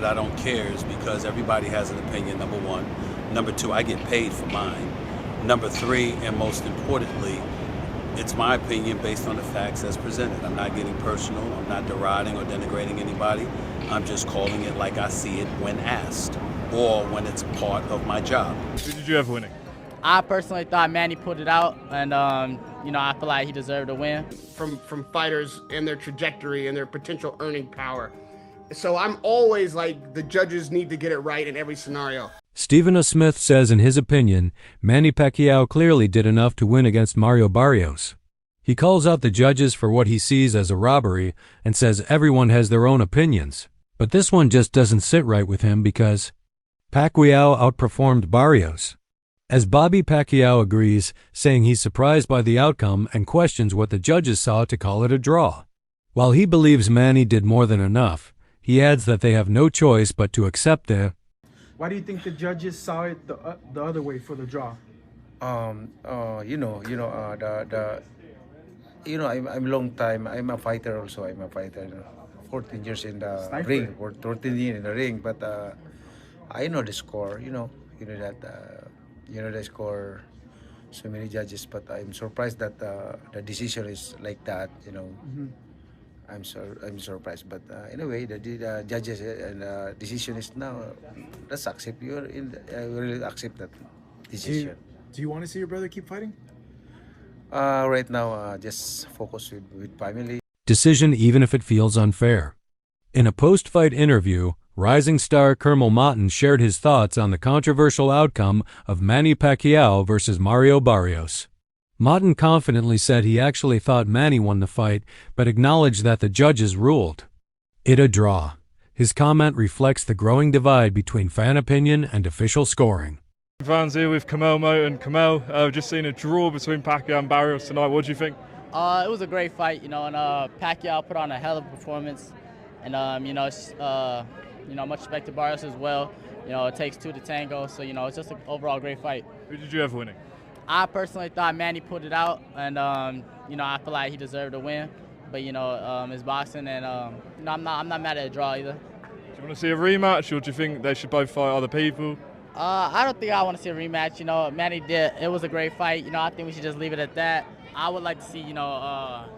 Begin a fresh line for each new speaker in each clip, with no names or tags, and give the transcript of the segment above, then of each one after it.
that I don't care is because everybody has an opinion, number one. Number two, I get paid for mine. Number three, and most importantly, it's my opinion based on the facts as presented. I'm not getting personal. I'm not deriding or denigrating anybody. I'm just calling it like I see it when asked or when it's part of my job.
Who did you have winning?
I personally thought Manny put it out, and I feel like he deserved a win.
From fighters and their trajectory and their potential earning power. So I'm always like, the judges need to get it right in every scenario.
Stephen A. Smith says in his opinion, Manny Pacquiao clearly did enough to win against Mario Barrios. He calls out the judges for what he sees as a robbery and says everyone has their own opinions. But this one just doesn't sit right with him because Pacquiao outperformed Barrios. As Bobby Pacquiao agrees, saying he's surprised by the outcome and questions what the judges saw to call it a draw. While he believes Manny did more than enough, he adds that they have no choice but to accept their.
Why do you think the judges saw it the other way for the draw?
I'm long time. I'm a fighter also. I'm a fighter. 14 years in the
Sniper.
ring, or 13 years in the ring. But I know the score. You know the score. So many judges, but I'm surprised that the decision is like that. I'm surprised. But anyway, the judges and decision is now. Let's accept. I really accept that decision.
Do you want to see your brother keep fighting?
Right now, just focus with family.
Decision even if it feels unfair. In a post-fight interview, rising star Kermel Moughton shared his thoughts on the controversial outcome of Manny Pacquiao versus Mario Barrios. Moughton confidently said he actually thought Manny won the fight, but acknowledged that the judges ruled it a draw. His comment reflects the growing divide between fan opinion and official scoring.
Fans here with Kamel Moten. Kamel, just seen a draw between Pacquiao and Barrios tonight. What do you think?
It was a great fight, and Pacquiao put on a hell of a performance, and much respect to Barrios as well. It takes two to tango, so it's just an overall great fight.
Who did you have winning?
I personally thought Manny put it out, and I feel like he deserved a win. But it's boxing, and I'm not mad at a draw either.
Do you want to see a rematch, or do you think they should both fight other people?
I don't think I want to see a rematch. Manny did. It was a great fight. I think we should just leave it at that. I would like to see, Pacquiao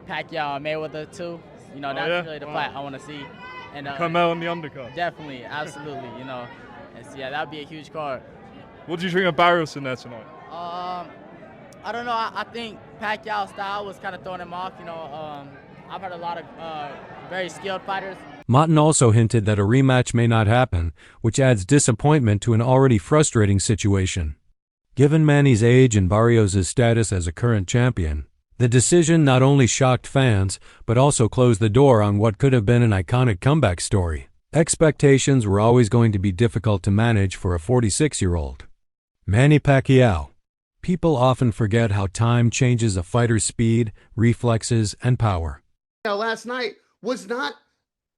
and Mayweather too. That's really the fight I want to see. And
Kamel on the undercard.
Definitely, absolutely. And so, that would be a huge card.
What do you think of Barrios in there tonight?
I don't know. I think Pacquiao's style was kind of throwing him off. I've heard a lot of very skilled fighters.
Moughton also hinted that a rematch may not happen, which adds disappointment to an already frustrating situation. Given Manny's age and Barrios' status as a current champion, the decision not only shocked fans, but also closed the door on what could have been an iconic comeback story. Expectations were always going to be difficult to manage for a 46-year-old. Manny Pacquiao. People often forget how time changes a fighter's speed, reflexes, and power.
Last night was not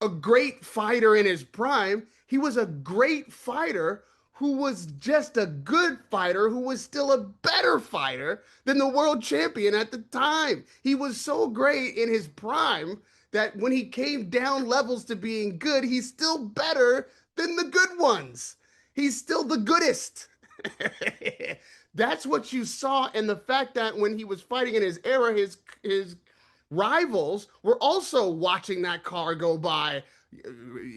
a great fighter in his prime. He was a great fighter who was just a good fighter who was still a better fighter than the world champion at the time. He was so great in his prime that when he came down levels to being good, he's still better than the good ones. He's still the goodest. That's what you saw. And the fact that when he was fighting in his era, his rivals were also watching that car go by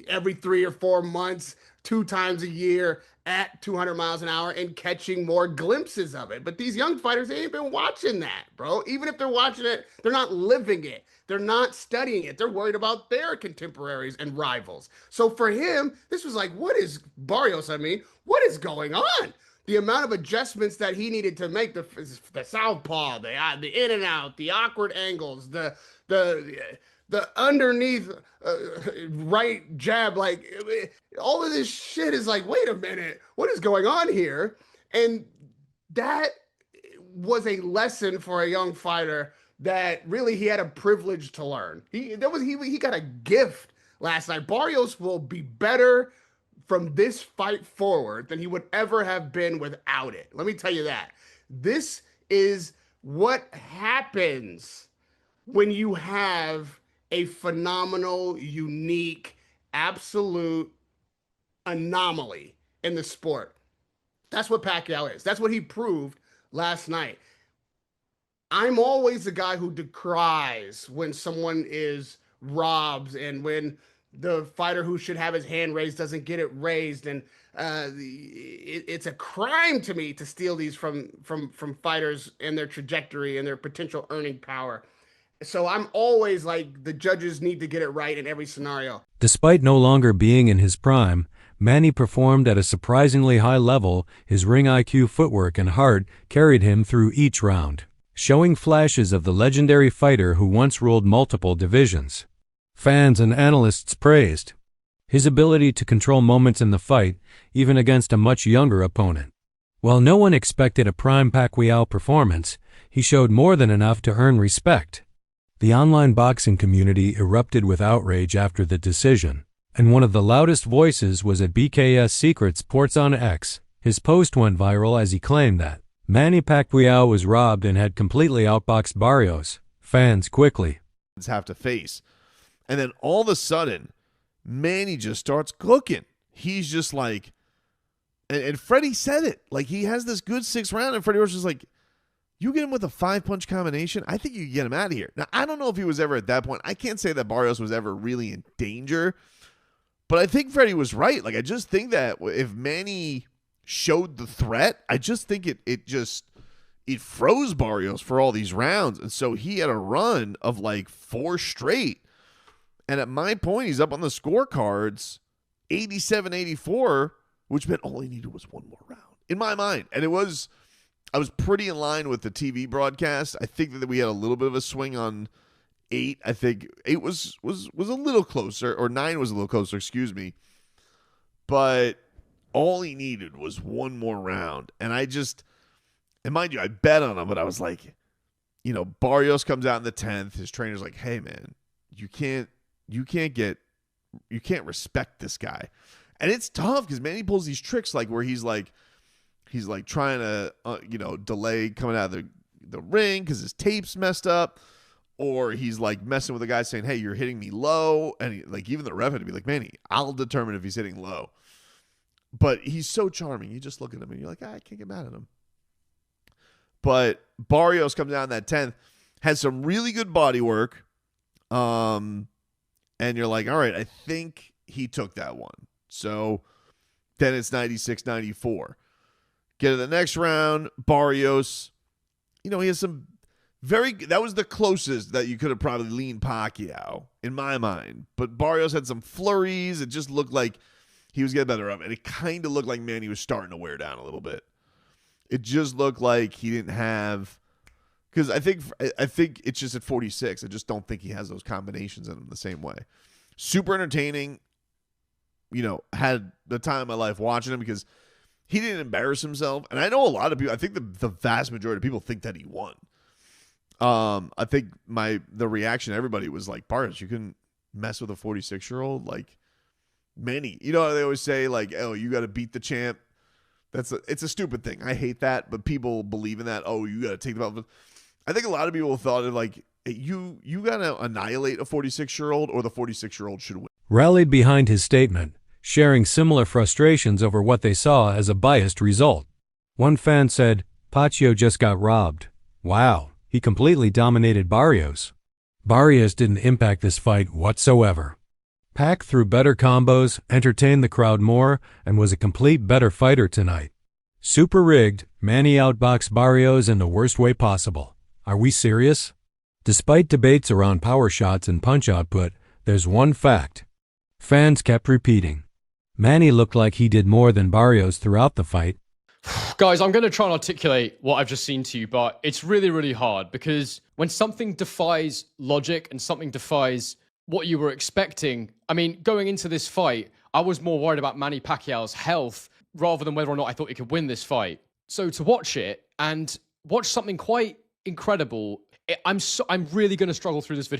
every 3 or 4 months, 2 times a year at 200 miles an hour and catching more glimpses of it. But these young fighters, they ain't been watching that, bro. Even if they're watching it, they're not living it. They're not studying it. They're worried about their contemporaries and rivals. So for him, this was like, what is going on? The amount of adjustments that he needed to make, the southpaw, the in and out, the awkward angles, the underneath right jab, like all of this shit is like, wait a minute, what is going on here? And that was a lesson for a young fighter that really he had a privilege to learn. He got a gift last night. Barrios will be better from this fight forward than he would ever have been without it. Let me tell you that. This is what happens when you have a phenomenal, unique, absolute anomaly in the sport. That's what Pacquiao is. That's what he proved last night. I'm always the guy who decries when someone is robbed and when the fighter who should have his hand raised doesn't get it raised, and it's a crime to me to steal these from fighters and their trajectory and their potential earning power. So I'm always like, the judges need to get it right in every scenario.
Despite no longer being in his prime, Manny performed at a surprisingly high level. His ring IQ, footwork, and heart carried him through each round, showing flashes of the legendary fighter who once ruled multiple divisions. Fans and analysts praised his ability to control moments in the fight, even against a much younger opponent. While no one expected a prime Pacquiao performance, he showed more than enough to earn respect. The online boxing community erupted with outrage after the decision, and one of the loudest voices was at BKS Secret Sports on X. His post went viral as he claimed that Manny Pacquiao was robbed and had completely outboxed Barrios. Fans quickly
have to face. And then all of a sudden, Manny just starts cooking. He's just like, and Freddie said it, like he has this good 6th round, and Freddie was just like, you get him with a 5-punch combination, I think you can get him out of here. Now, I don't know if he was ever at that point. I can't say that Barrios was ever really in danger, but I think Freddie was right. Like, I just think that if Manny showed the threat, I just think it froze Barrios for all these rounds. And so he had a run of like 4 straight. And at my point, he's up on the scorecards, 87-84, which meant all he needed was one more round in my mind. And I was pretty in line with the TV broadcast. I think that we had a little bit of a swing on 8. I think 8 was a little closer, or 9 was a little closer, excuse me. But all he needed was one more round. And mind you, I bet on him, but I was like, Barrios comes out in the 10th. His trainer's like, hey, man, you can't respect this guy. And it's tough because Manny pulls these tricks like where he's like trying to delay coming out of the ring because his tape's messed up, or he's like messing with the guy saying, hey, you're hitting me low, and even the ref had to be like, Manny, I'll determine if he's hitting low. But he's so charming. You just look at him and you're like, I can't get mad at him. But Barrios comes down that 10th, has some really good body work, and you're like, all right, I think he took that one. So then it's 96-94. Get to the next round, Barrios, he has some that was the closest that you could have probably leaned Pacquiao, in my mind. But Barrios had some flurries. It just looked like he was getting better up. And it kind of looked like Manny was starting to wear down a little bit. It just looked like he didn't have, because I think it's just at 46. I just don't think he has those combinations in him the same way. Super entertaining. Had the time of my life watching him because he didn't embarrass himself. And I know a lot of people, I think the vast majority of people think that he won. I think the reaction to everybody was like, Barrios, you couldn't mess with a 46-year-old like Manny. They always say like, oh, you got to beat the champ. It's a stupid thing. I hate that, but people believe in that. Oh, you got to take the belt. I think a lot of people thought of like, you got to annihilate a 46-year-old or the 46-year-old should win.
Rallied behind his statement, sharing similar frustrations over what they saw as a biased result. One fan said, Pacquiao just got robbed. Wow, he completely dominated Barrios. Barrios didn't impact this fight whatsoever. Pac threw better combos, entertained the crowd more, and was a complete better fighter tonight. Super rigged, Manny outboxed Barrios in the worst way possible. Are we serious? Despite debates around power shots and punch output, there's one fact. Fans kept repeating. Manny looked like he did more than Barrios throughout the fight.
Guys, I'm going to try and articulate what I've just seen to you, but it's really, really hard because when something defies logic and something defies what you were expecting, I mean, going into this fight, I was more worried about Manny Pacquiao's health rather than whether or not I thought he could win this fight. So to watch it and watch something quite incredible, I'm really going to struggle through this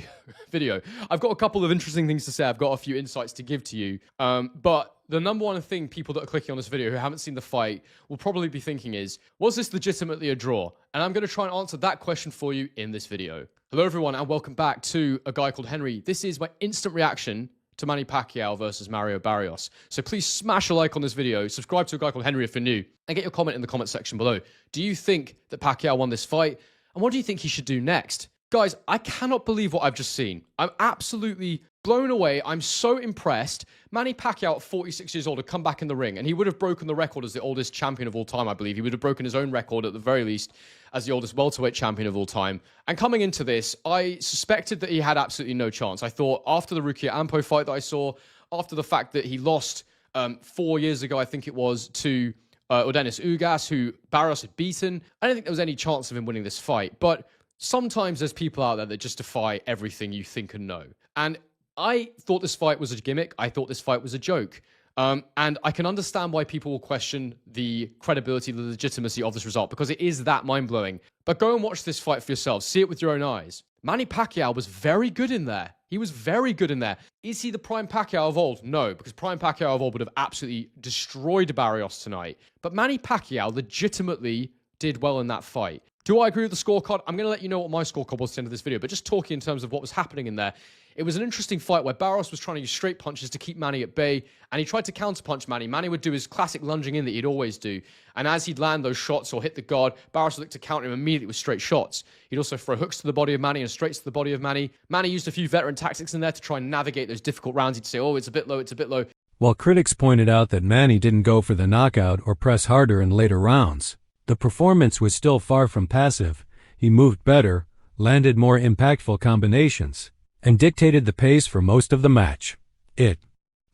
video. I've got a couple of interesting things to say. I've got a few insights to give to you. But the number one thing people that are clicking on this video who haven't seen the fight will probably be thinking is, was this legitimately a draw? And I'm going to try and answer that question for you in this video. Hello, everyone, and welcome back to A Guy Called Henry. This is my instant reaction to Manny Pacquiao versus Mario Barrios. So please smash a like on this video, subscribe to a guy called Henry if you're new, and get your comment in the comment section below. Do you think that Pacquiao won this fight? And what do you think he should do next? Guys, I cannot believe what I've just seen. I'm absolutely blown away. I'm so impressed. Manny Pacquiao at 46 years old had come back in the ring, and he would have broken the record as the oldest champion of all time, I believe. He would have broken his own record at the very least as the oldest welterweight champion of all time. And coming into this, I suspected that he had absolutely no chance. I thought after the Rukia Ampo fight that I saw, after the fact that he lost 4 years ago, I think it was, to Ordenis Ugas, who Barrios had beaten, I don't think there was any chance of him winning this fight. But sometimes there's people out there that just defy everything you think and know. And I thought this fight was a gimmick. I thought this fight was a joke. And I can understand why people will question the credibility, the legitimacy of this result, because it is that mind-blowing. But go and watch this fight for yourself. See it with your own eyes. Manny Pacquiao was very good in there. He was very good in there. Is he the prime Pacquiao of old? No, because prime Pacquiao of old would have absolutely destroyed Barrios tonight. But Manny Pacquiao legitimately did well in that fight. Do I agree with the scorecard? I'm going to let you know what my scorecard was at the end of this video, but just talking in terms of what was happening in there, it was an interesting fight where Barrios was trying to use straight punches to keep Manny at bay, and he tried to counterpunch Manny. Manny would do his classic lunging in that he'd always do, and as he'd land those shots or hit the guard, Barrios would look to counter him immediately with straight shots. He'd also throw hooks to the body of Manny and straights to the body of Manny. Manny used a few veteran tactics in there to try and navigate those difficult rounds. He'd say, oh, it's a bit low, it's a bit low.
While critics pointed out that Manny didn't go for the knockout or press harder in later rounds, the performance was still far from passive. He moved better, landed more impactful combinations, and dictated the pace for most of the match. It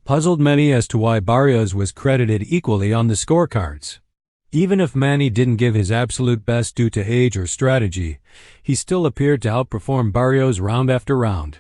puzzled many as to why Barrios was credited equally on the scorecards. Even if Manny didn't give his absolute best due to age or strategy, he still appeared to outperform Barrios round after round.